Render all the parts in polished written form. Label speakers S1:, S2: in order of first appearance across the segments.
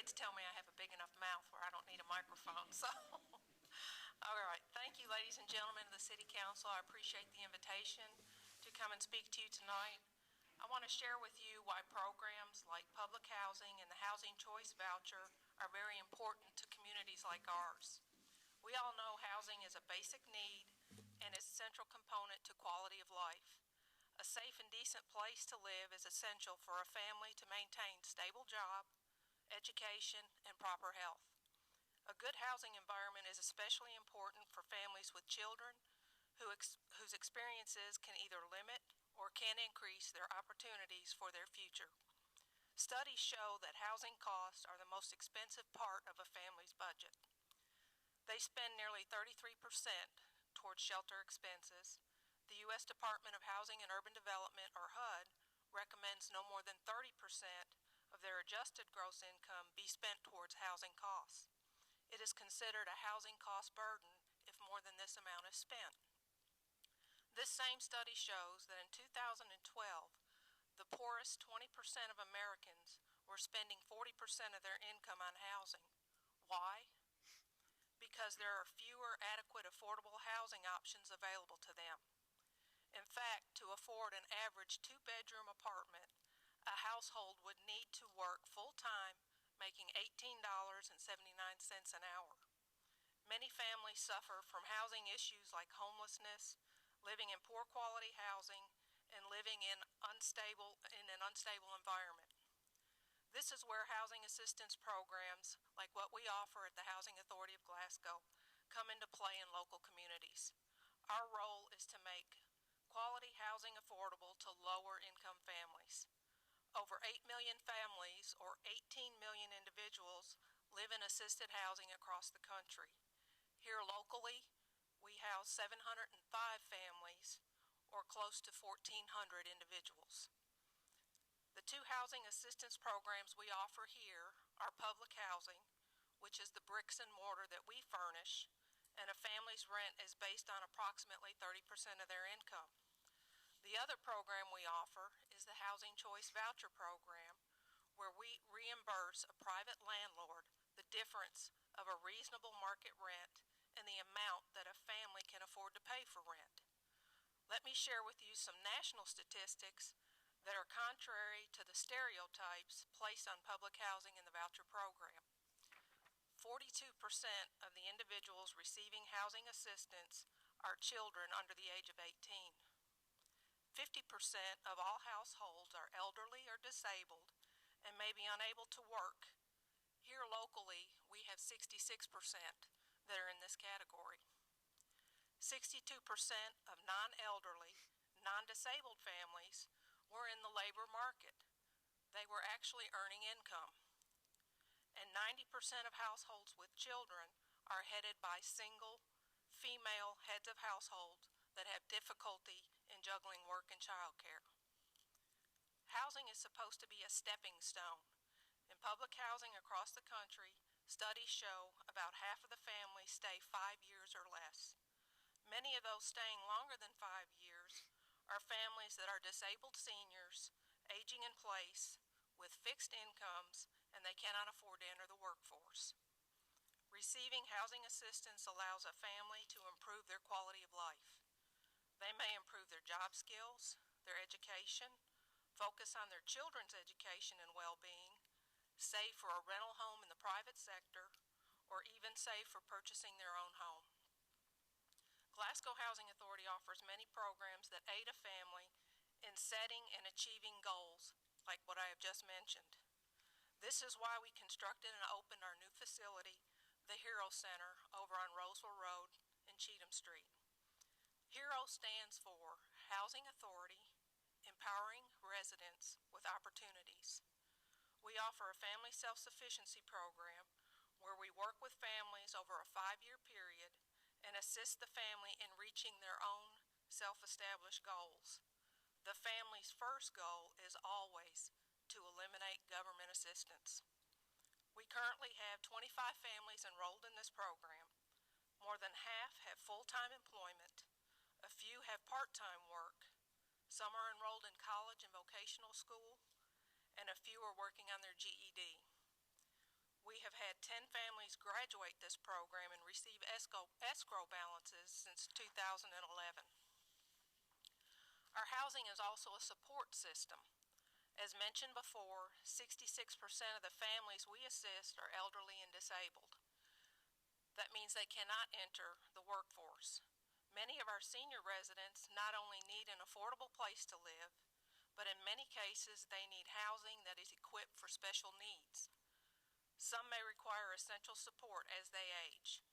S1: kids tell me I have a big enough mouth where I don't need a microphone, so. All right, thank you, ladies and gentlemen of the City Council. I appreciate the invitation to come and speak to you tonight. I want to share with you why programs like public housing and the Housing Choice Voucher are very important to communities like ours. We all know housing is a basic need and is a central component to quality of life. A safe and decent place to live is essential for a family to maintain stable job, education, and proper health. A good housing environment is especially important for families with children whose experiences can either limit or can increase their opportunities for their future. Studies show that housing costs are the most expensive part of a family's budget. They spend nearly 33% towards shelter expenses. The U.S. Department of Housing and Urban Development, or HUD, recommends no more than 30% of their adjusted gross income be spent towards housing costs. It is considered a housing cost burden if more than this amount is spent. This same study shows that in 2012, the poorest 20% of Americans were spending 40% of their income on housing. Why? Because there are fewer adequate affordable housing options available to them. In fact, to afford an average two-bedroom apartment, a household would need to work full-time, making $18.79 an hour. Many families suffer from housing issues like homelessness, living in poor quality housing, and living in an unstable environment. This is where housing assistance programs, like what we offer at the Housing Authority of Glasgow, come into play in local communities. Our role is to make quality housing affordable to lower income families. Over 8 million families, or 18 million individuals, live in assisted housing across the country. Here locally, we house 705 families, or close to 1,400 individuals. The two housing assistance programs we offer here are public housing, which is the bricks and mortar that we furnish, and a family's rent is based on approximately 30% of their income. The other program we offer is the Housing Choice Voucher Program, where we reimburse a private landlord the difference of a reasonable market rent and the amount that a family can afford to pay for rent. Let me share with you some national statistics that are contrary to the stereotypes placed on public housing in the voucher program. 42% of the individuals receiving housing assistance are children under the age of 18. 50% of all households are elderly or disabled and may be unable to work. Here locally, we have 66% that are in this category. 62% of non-elderly, non-disabled families were in the labor market. They were actually earning income. And 90% of households with children are headed by single, female heads of households that have difficulty in juggling work and child care. Housing is supposed to be a stepping stone. In public housing across the country, studies show about half of the families stay 5 years or less. Many of those staying longer than 5 years are families that are disabled seniors, aging in place, with fixed incomes, and they cannot afford to enter the workforce. Receiving housing assistance allows a family to improve their quality of life. They may improve their job skills, their education, focus on their children's education and well-being, save for a rental home in the private sector, or even save for purchasing their own home. Glasgow Housing Authority offers many programs that aid a family in setting and achieving goals like what I have just mentioned. This is why we constructed and opened our new facility, the HERO Center, over on Roseville Road and Cheatham Street. HERO stands for Housing Authority, Empowering Residents with Opportunities. We offer a family self-sufficiency program where we work with families over a 5-year period and assist the family in reaching their own self-established goals. The family's first goal is always to eliminate government assistance. We currently have 25 families enrolled in this program. More than half have full-time employment. A few have part-time work. Some are enrolled in college and vocational school, and a few are working on their GED. We have had 10 families graduate this program and receive escrow balances since 2011. Our housing is also a support system. As mentioned before, 66% of the families we assist are elderly and disabled. That means they cannot enter the workforce. Many of our senior residents not only need an affordable place to live, but in many cases they need housing that is equipped for special needs. Some may require essential support as they age.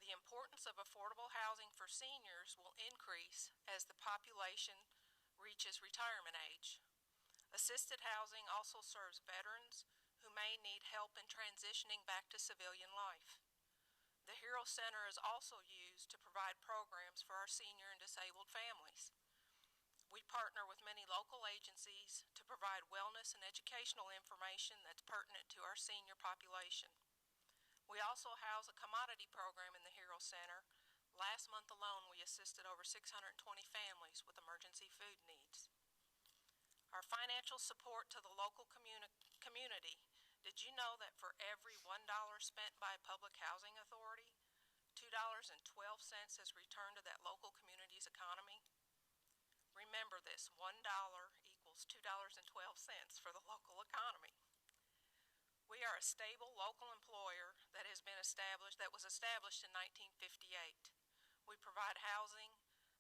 S1: The importance of affordable housing for seniors will increase as the population reaches retirement age. Assisted housing also serves veterans who may need help in transitioning back to civilian life. The Hero Center is also used to provide programs for our senior and disabled families. We partner with many local agencies to provide wellness and educational information that's pertinent to our senior population. We also house a commodity program in the Hero Center. Last month alone, we assisted over 620 families with emergency food needs. Our financial support to the local community. Did you know that for every $1 spent by a public housing authority, $2.12 has returned to that local community's economy? Remember this, $1 equals $2.12 for the local economy. We are a stable local employer that was established in 1958. We provide housing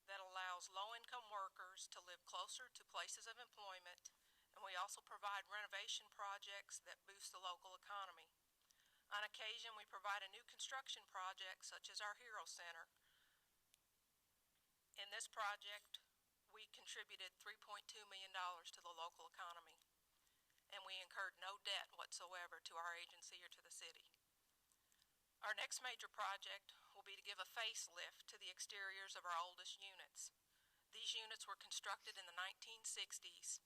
S1: that allows low-income workers to live closer to places of employment, and we also provide renovation projects that boost the local economy. On occasion, we provide a new construction project such as our Hero Center. In this project, we contributed $3.2 million to the local economy, and we incurred no debt whatsoever to our agency or to the city. Our next major project will be to give a facelift to the exteriors of our oldest units. These units were constructed in the 1960s,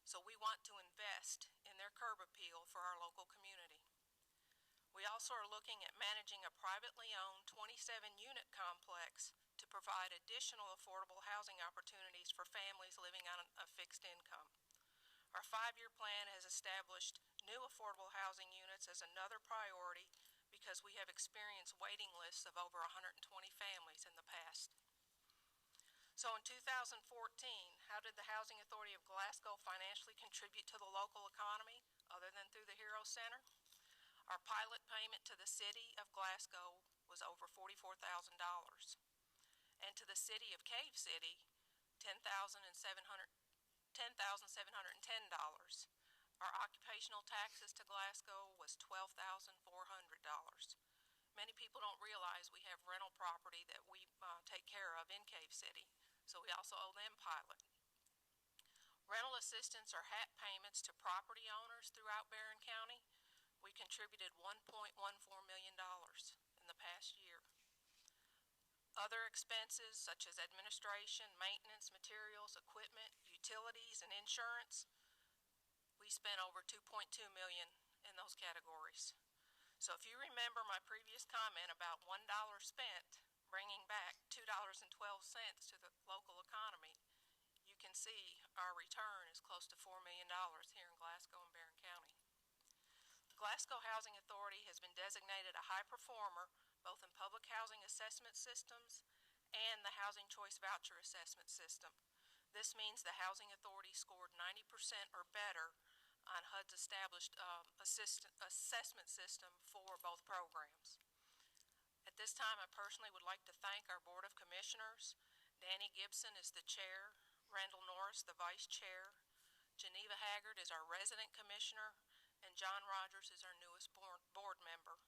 S1: so we want to invest in their curb appeal for our local community. We also are looking at managing a privately owned 27-unit complex to provide additional affordable housing opportunities for families living on a fixed income. Our 5-year plan has established new affordable housing units as another priority because we have experienced waiting lists of over 120 families in the past. So in 2014, how did the Housing Authority of Glasgow financially contribute to the local economy other than through the Hero Center? Our pilot payment to the City of Glasgow was over $44,000. And to the City of Cave City, $10,710. Our occupational taxes to Glasgow was $12,400. Many people don't realize we have rental property that we take care of in Cave City, so we also owe them pilot. Rental assistance or HAP payments to property owners throughout Barron County. We contributed $1.14 million in the past year. Other expenses such as administration, maintenance, materials, equipment, utilities, and insurance, we spent over $2.2 million in those categories. So if you remember my previous comment about $1 spent bringing back $2.12 to the local economy, you can see our return is close to $4 million here in Glasgow and Barron County. The Glasgow Housing Authority has been designated a high performer both in public housing assessment systems and the Housing Choice Voucher Assessment System. This means the Housing Authority scored 90% or better on HUD's established assessment system for both programs. At this time, I personally would like to thank our Board of Commissioners. Danny Gibson is the chair, Randall Norris the vice chair, Geneva Haggard is our resident commissioner, and John Rogers is our newest board member.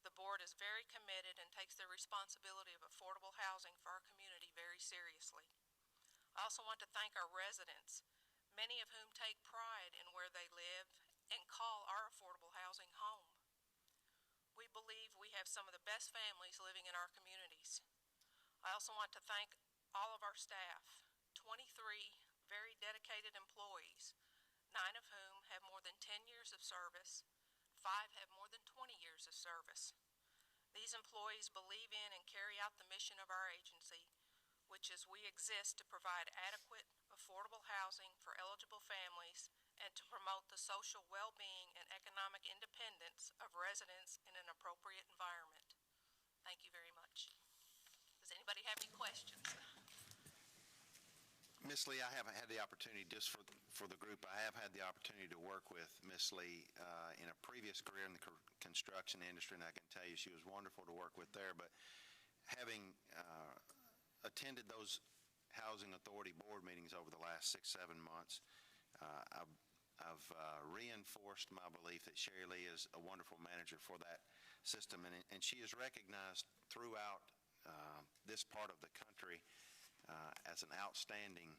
S1: The board is very committed and takes the responsibility of affordable housing for our community very seriously. I also want to thank our residents, many of whom take pride in where they live and call our affordable housing home. We believe we have some of the best families living in our communities. I also want to thank all of our staff, 23 very dedicated employees, 9 of whom have more than 10 years of service, 5 have more than 20 years of service. These employees believe in and carry out the mission of our agency. which is we exist to provide adequate, affordable housing for eligible families and to promote the social well-being and economic independence of residents in an appropriate environment. Thank you very much. Does anybody have any questions?
S2: Ms. Lee, I haven't had the opportunity, just for the group, I have had the opportunity to work with Ms. Lee in a previous career in the construction industry, and I can tell you she was wonderful to work with there. But having attended those Housing Authority board meetings over the last 6-7 months, I've reinforced my belief that Sherry Lee is a wonderful manager for that system, and she is recognized throughout this part of the country as an outstanding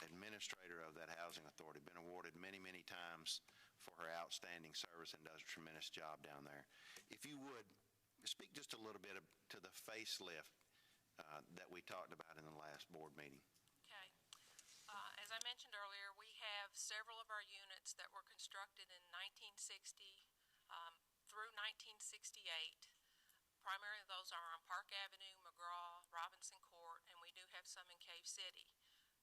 S2: administrator of that housing authority, been awarded many, many times for her outstanding service and does a tremendous job down there. If you would, speak just a little bit to the facelift that we talked about in the last board meeting.
S1: Okay. As I mentioned earlier, we have several of our units that were constructed in 1960 through 1968. Primarily those are on Park Avenue, McGraw, Robinson Court, and we do have some in Cave City.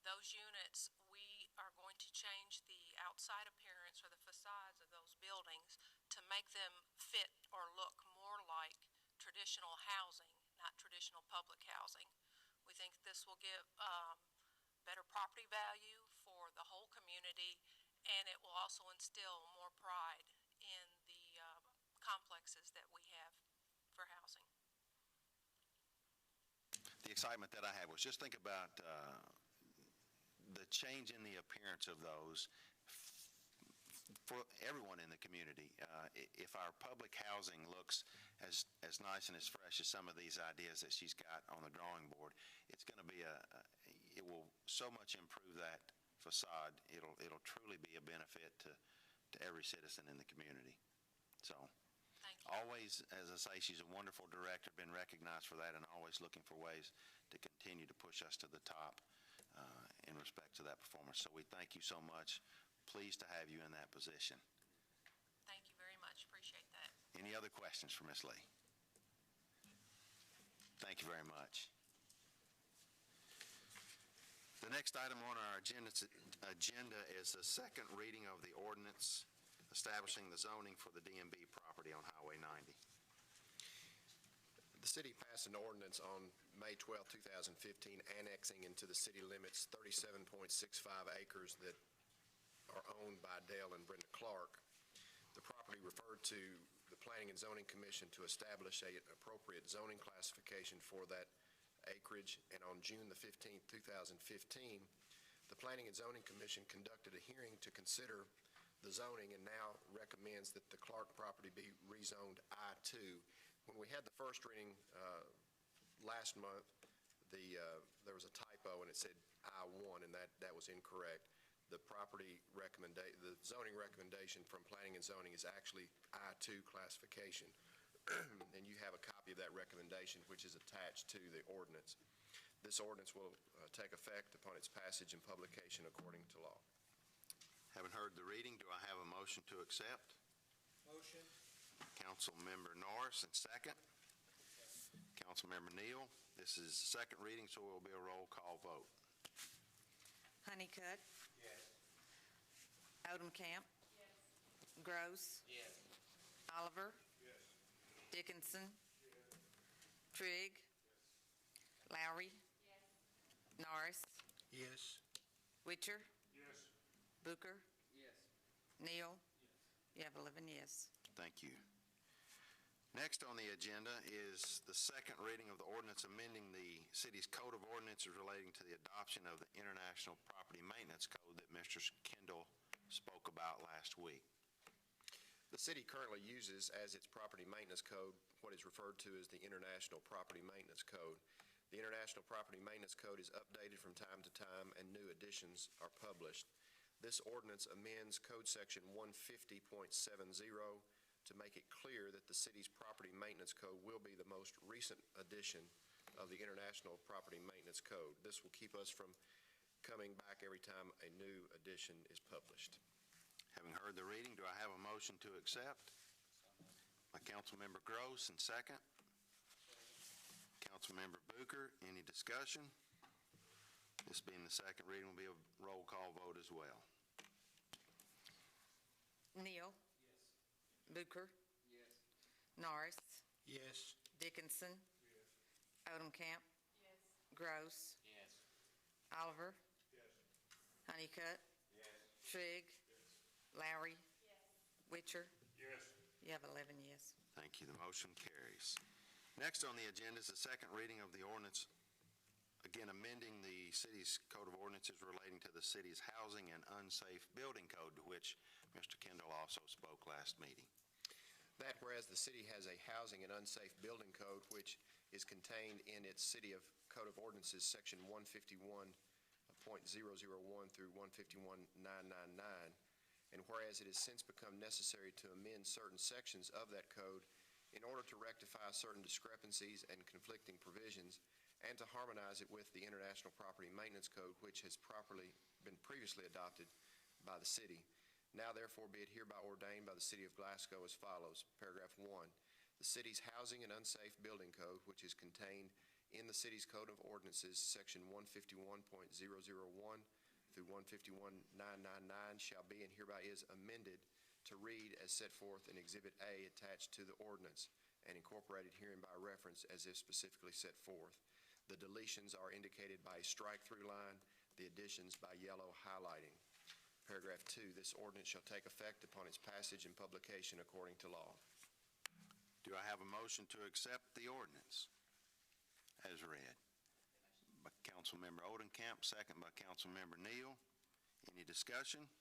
S1: Those units, we are going to change the outside appearance or the facades of those buildings to make them fit or look more like traditional housing, not traditional public housing. We think this will give better property value for the whole community, and it will also instill more pride in the complexes that we have for housing.
S2: The excitement that I had was just think about the change in the appearance of those for everyone in the community. If our public housing looks as nice and as fresh as some of these ideas that she's got on the drawing board, it's going to be it will so much improve that facade. It'll truly be a benefit to every citizen in the community. So always, as I say, she's a wonderful director, been recognized for that, and always looking for ways to continue to push us to the top in respect to that performance. So we thank you so much. Pleased to have you in that position.
S1: Thank you very much. Appreciate that.
S2: Any other questions for Ms. Lee? Thank you very much. The next item on our agenda is the second reading of the ordinance establishing the zoning for the DMB property on Highway 90.
S3: The city passed an ordinance on May 12, 2015, annexing into the city limits 37.65 acres that are owned by Dale and Brenda Clark. The property referred to the Planning and Zoning Commission to establish an appropriate zoning classification for that acreage, and on June the 15th, 2015, the Planning and Zoning Commission conducted a hearing to consider the zoning and now recommends that the Clark property be rezoned I-2. When we had the first reading last month, there was a typo and it said I-1, and that was incorrect. The zoning recommendation from Planning and Zoning is actually I-2 classification, and you have a copy of that recommendation, which is attached to the ordinance. This ordinance will take effect upon its passage and publication according to law.
S2: Having heard the reading, do I have a motion to accept?
S4: Motion.
S2: Councilmember Norris, and second. Councilmember Neal. This is the second reading, so it will be a roll call vote.
S5: Honeycutt.
S4: Yes.
S5: Odomkamp.
S4: Yes.
S5: Gross.
S4: Yes.
S5: Oliver.
S4: Yes.
S5: Dickinson.
S4: Yes.
S5: Trigg.
S4: Yes.
S5: Lowry.
S4: Yes.
S5: Norris.
S3: Yes.
S5: Witcher.
S4: Yes.
S5: Booker.
S4: Yes.
S5: Neal.
S4: Yes.
S5: You have 11 yes.
S2: Thank you. Next on the agenda is the second reading of the ordinance amending the city's code of ordinances relating to the adoption of the International Property Maintenance Code that Mr. Kendall spoke about last week.
S3: The city currently uses as its property maintenance code what is referred to as the International Property Maintenance Code. The International Property Maintenance Code is updated from time to time, and new editions are published. This ordinance amends Code Section 150.70 to make it clear that the city's property maintenance code will be the most recent edition of the International Property Maintenance Code. This will keep us from coming back every time a new edition is published.
S2: Having heard the reading, do I have a motion to accept? By Councilmember Gross, and second. Councilmember Booker. Bucher. Any discussion? This being the second reading will be a roll call vote as well.
S5: Neal?
S4: Yes.
S5: Bucher?
S4: Yes.
S5: Norris?
S4: Yes.
S5: Dickinson?
S4: Yes.
S5: Odomkamp?
S1: Yes.
S5: Gross?
S4: Yes.
S5: Oliver?
S4: Yes.
S5: Honeycutt?
S4: Yes.
S5: Trigg? Lowry?
S1: Yes.
S5: Witcher?
S4: Yes.
S5: You have 11 yes.
S2: Thank you. The motion carries. Next on the agenda is the second reading of the ordinance, again amending the city's code of ordinances relating to the city's housing and unsafe building code, to which Mr. Kendall also spoke last meeting.
S3: That whereas the city has a housing and unsafe building code, which is contained in its City of Code of Ordinances, Section 151.001 through 151.999, and whereas it has since become necessary to amend certain sections of that code in order to rectify certain discrepancies and conflicting provisions, and to harmonize it with the International Property Maintenance Code, which has been previously adopted by the city. Now therefore be it hereby ordained by the City of Glasgow as follows. Paragraph 1. The city's housing and unsafe building code, which is contained in the city's Code of Ordinances, Section 151.001 through 151.999, shall be and hereby is amended to read as set forth in Exhibit A attached to the ordinance and incorporated herein by reference as if specifically set forth. The deletions are indicated by a strike-through line, the additions by yellow highlighting. Paragraph 2, this ordinance shall take effect upon its passage and publication according to law.
S2: Do I have a motion to accept the ordinance as read? By Councilmember Odenkamp, second by Councilmember Neal. Any discussion?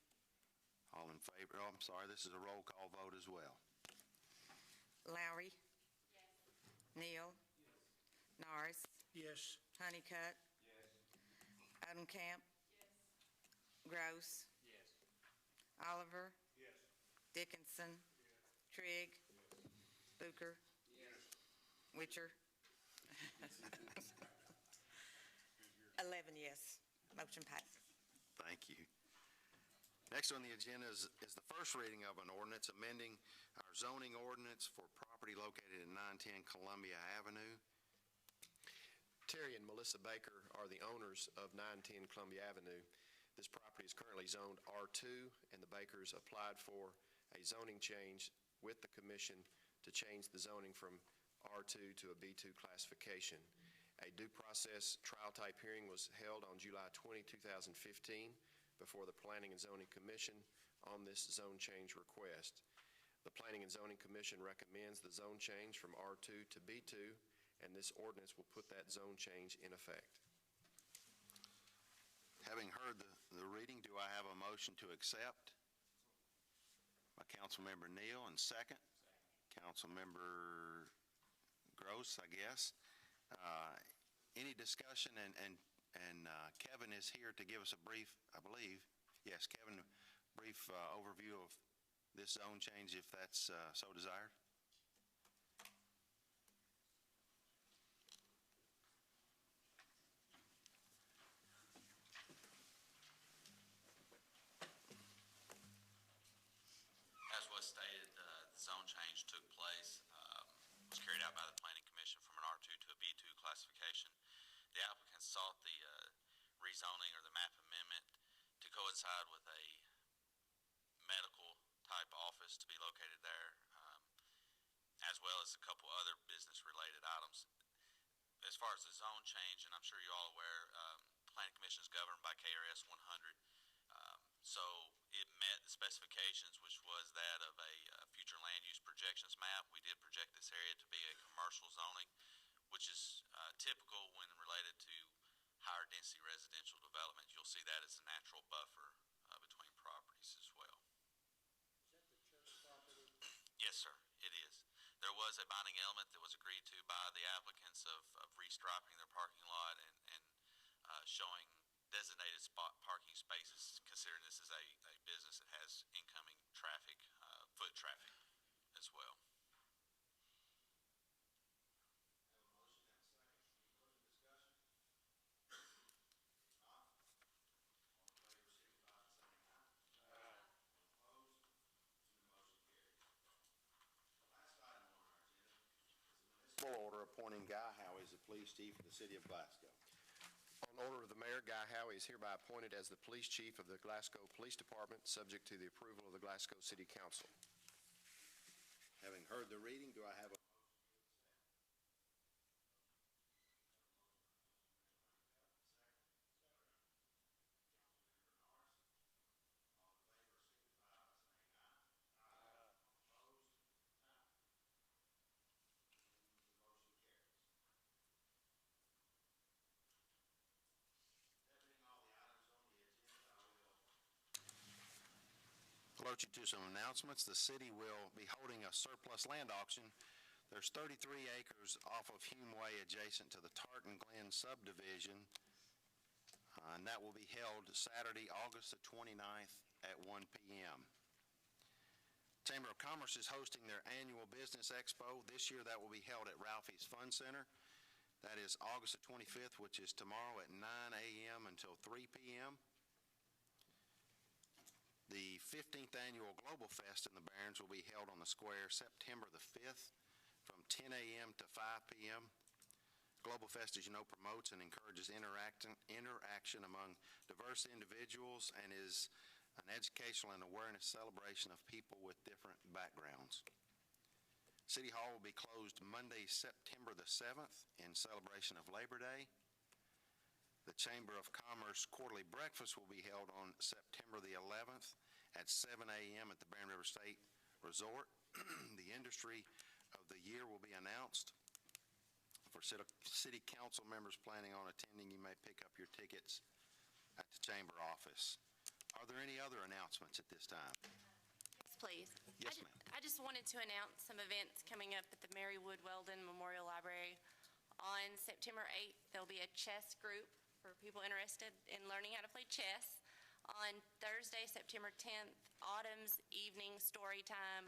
S2: All in favor? Oh, I'm sorry, this is a roll call vote as well.
S5: Lowry?
S1: Yes.
S5: Neal?
S4: Yes.
S5: Norris?
S4: Yes.
S5: Honeycutt?
S4: Yes.
S5: Odomkamp?
S1: Yes.
S5: Gross?
S4: Yes.
S5: Oliver?
S4: Yes.
S5: Dickinson? Trigg? Bucher?
S4: Yes.
S5: Witcher? 11 yes. Motion passes.
S2: Thank you. Next on the agenda is the first reading of an ordinance amending our zoning ordinance for property located at 910 Columbia Avenue.
S3: Terry and Melissa Baker are the owners of 910 Columbia Avenue. This property is currently zoned R2, and the Bakers applied for a zoning change with the commission to change the zoning from R2 to a B2 classification. A due process trial-type hearing was held on July 20, 2015, before the Planning and Zoning Commission on this zone change request. The Planning and Zoning Commission recommends the zone change from R2 to B2, and this ordinance will put that zone change in effect.
S2: Having heard the reading, do I have a motion to accept? By Councilmember Neal, and second? Councilmember Gross, I guess. Any discussion? And Kevin is here to give us a brief, I believe, yes, Kevin, brief overview of this zone change if that's so desired.
S6: As was stated, the zone change took place, was carried out by the Planning Commission from an R2 to a B2 classification. The applicants sought the rezoning or the map amendment to coincide with a medical type office to be located there, as well as a couple other business related items. As far as the zone change, and I'm sure you're all aware, Planning Commission is governed by KRS 100. So it met the specifications, which was that of a future land use projections map. We did project this area to be a commercial zoning, which is typical when related to higher density residential development. You'll see that as a natural buffer between properties as well.
S4: Is that the church property?
S6: Yes, sir, it is. There was a binding element that was agreed to by the applicants of restriping their parking lot and showing designated spot parking spaces, considering this is a business that has incoming traffic, foot traffic as well.
S2: Full order appointing Guy Howe as the police chief of the city of Glasgow.
S3: On order of the mayor, Guy Howie is hereby appointed as the police chief of the Glasgow Police Department, subject to the approval of the Glasgow City Council.
S2: Having heard the reading, do I have a alert you to some announcements. The city will be holding a surplus land auction. There's 33 acres off of Hume Way adjacent to the Tartan Glen subdivision, and that will be held Saturday, August the 29th at 1 p.m. Chamber of Commerce is hosting their annual business expo. This year that will be held at Ralphie's Fun Center. That is August the 25th, which is tomorrow at 9 a.m. until 3 p.m. The 15th Annual Global Fest in the Barrens will be held on the square September the 5th from 10 a.m. to 5 p.m. Global Fest, as you know, promotes and encourages interaction among diverse individuals and is an educational and awareness celebration of people with different backgrounds. City Hall will be closed Monday, September the 7th in celebration of Labor Day. The Chamber of Commerce quarterly breakfast will be held on September the 11th at 7 a.m. at the Barren River State Resort. The industry of the year will be announced. For city council members planning on attending, you may pick up your tickets at the chamber office. Are there any other announcements at this time?
S7: Yes, please.
S2: Yes, ma'am.
S7: I just wanted to announce some events coming up at the Mary Wood Weldon Memorial Library. On September 8th, there'll be a chess group for people interested in learning how to play chess. On Thursday, September 10th, Autumn's Evening Story Time,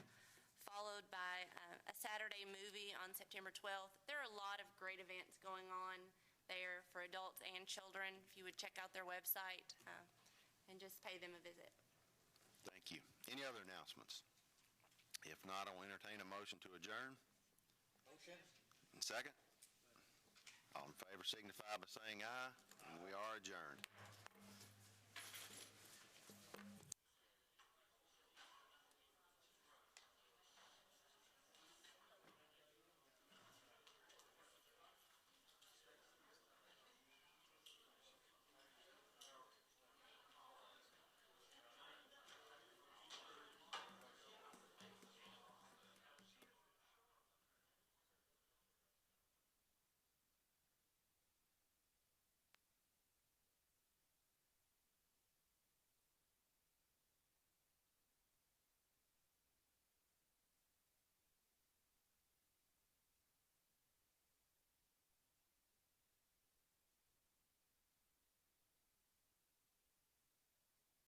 S7: followed by a Saturday movie on September 12th. There are a lot of great events going on there for adults and children. If you would check out their website and just pay them a visit.
S2: Thank you. Any other announcements? If not, I will entertain a motion to adjourn.
S4: Motion.
S2: And second? All in favor signify by saying aye, and we are adjourned.